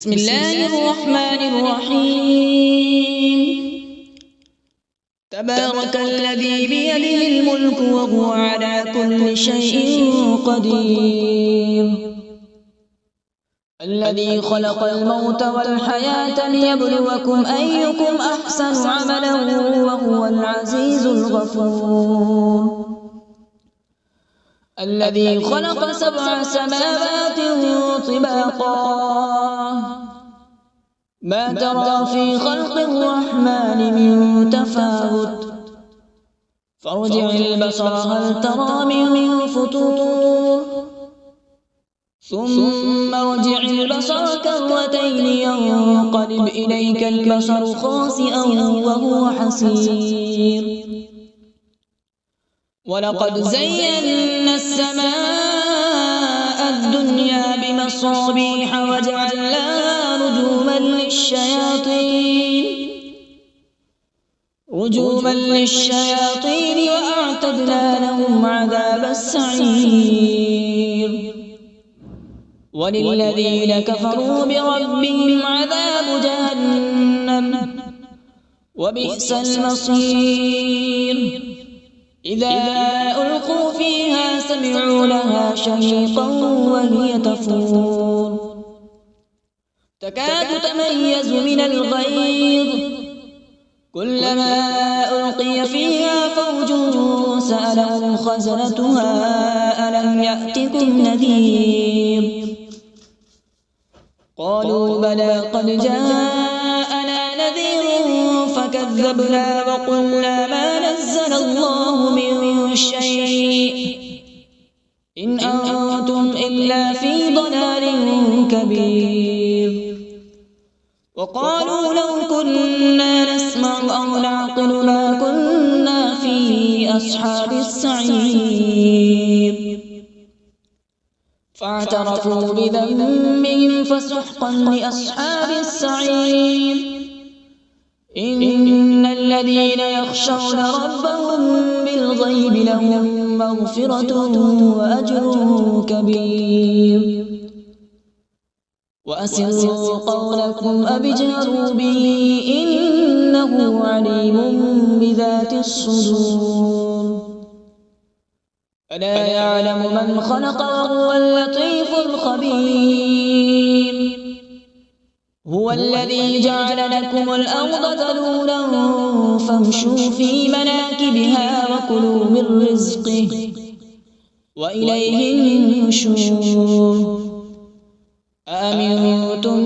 بسم الله الرحمن الرحيم. تبارك الذي بيده الملك وهو على كل شيء قدير. الذي خلق الموت والحياة ليبلوكم أيكم أحسن عملا وهو العزيز الغفور. الذي خلق 7 سماوات طباقا ما ترى في خلق الرحمن من تفاوت فارجع البصر هل ترى من فطور ثم ارجع البصر كرتين ينقلب إليك البصر خاسئا وهو حسير. ولقد زينا السماء الدنيا بمصابيح وجعلناها رجوما للشياطين وأعتدنا لهم عذاب السعير. وللذين كفروا بربهم عذاب جهنم وبئس المصير. إذا ألقوا فيها سمعوا لها شهيقا وهي تفور تكاد تميز من الغيظ كلما ألقي فيها فوج سألهم خزنتها ألم يأتكم نذير قالوا بلى قد جاءنا نذير فكذبنا وقلنا ما نزل الله من شيء إن أنتم إلا في ضلال كبير. وقالوا لو كنا نسمع أو نعقل ما كنا في أصحاب السعير. فاعترفوا بذنبهم فسحقا لأصحاب السعير. إن الذين يخشون ربهم بالغيب لهم مغفرة وأجر كبير. وأسروا قولكم أو اجهروا به إنه عليم بذات الصدور. ألا يعلم من خلق وهو اللطيف الخبير. هو الذي جعل لكم الأرض ذلولا فامشوا في مناكبها وكلوا من رزقه وإليه النشور. أأمنتم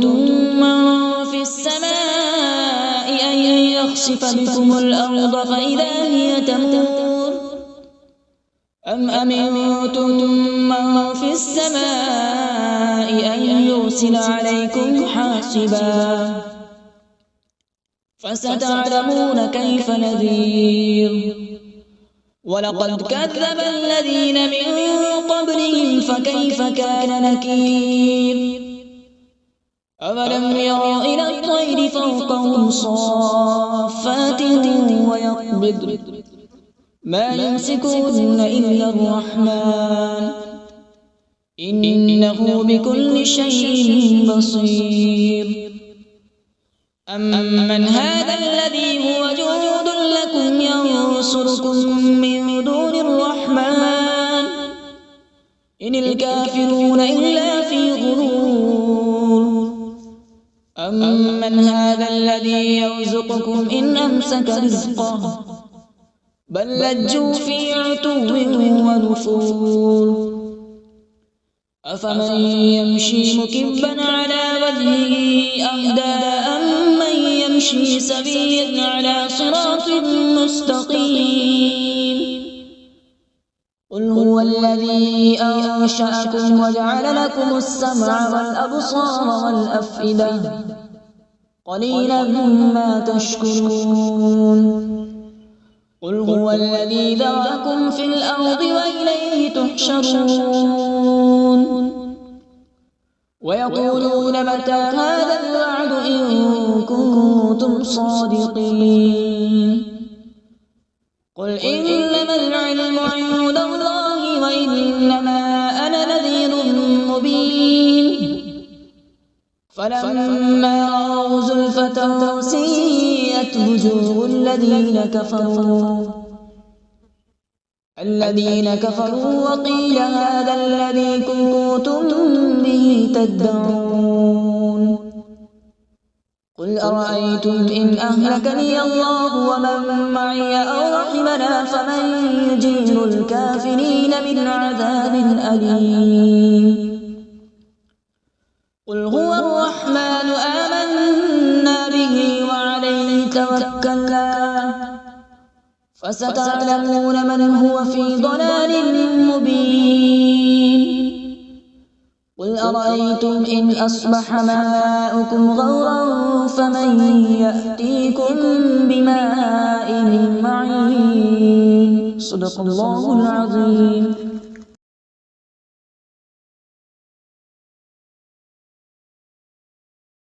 من في السماء أن يخسف بكم الأرض فإذا هي تمور أم أمنتم من في السماء أن يرسل عليكم حاصبا فستعلمون كيف نذير. ولقد كذب الذين من قبلهم فكيف كان نكير. أولم يروا إلى الطير فوقهم صافات ويقبض ما يمسكهن إلا الرحمن إنه بكل شيء بصير. أمن هذا الذي هو جند لكم ينصركم من دون الرحمن إن الكافرون إلا في غرور. أمن هذا الذي يرزقكم إن أمسك رزقه بل لجوا في عتو ونفور. أفمن يمشي مكبا على وجهه أهدى أمن يمشي سويا على صراط مستقيم. قل هو الذي أنشأكم وجعل لكم السمع والأبصار والأفئدة قليلا ما تشكرون. قل هو الذي ذرأكم في الأرض وإليه تحشرون. ويقولون متى هذا الوعد إن كنتم صادقين. قل إنما العلم عند الله وإنما أنا نذير مبين. فلما رأوا زلفة سيئت وجوه الذين كفروا وقيل هذا الذي كنتم به تدعون قل أرأيتم إن أهلكني الله ومن معي أو رحمنا فمن يجير الكافرين من عذاب أليم قل هو الرحمن آمنا به وعليه توكلنا فستعلمون من هو في ضلال مبين قل أرأيتم إن أصبح ماؤكم غورا فمن يأتيكم بماء معين صدق الله العظيم.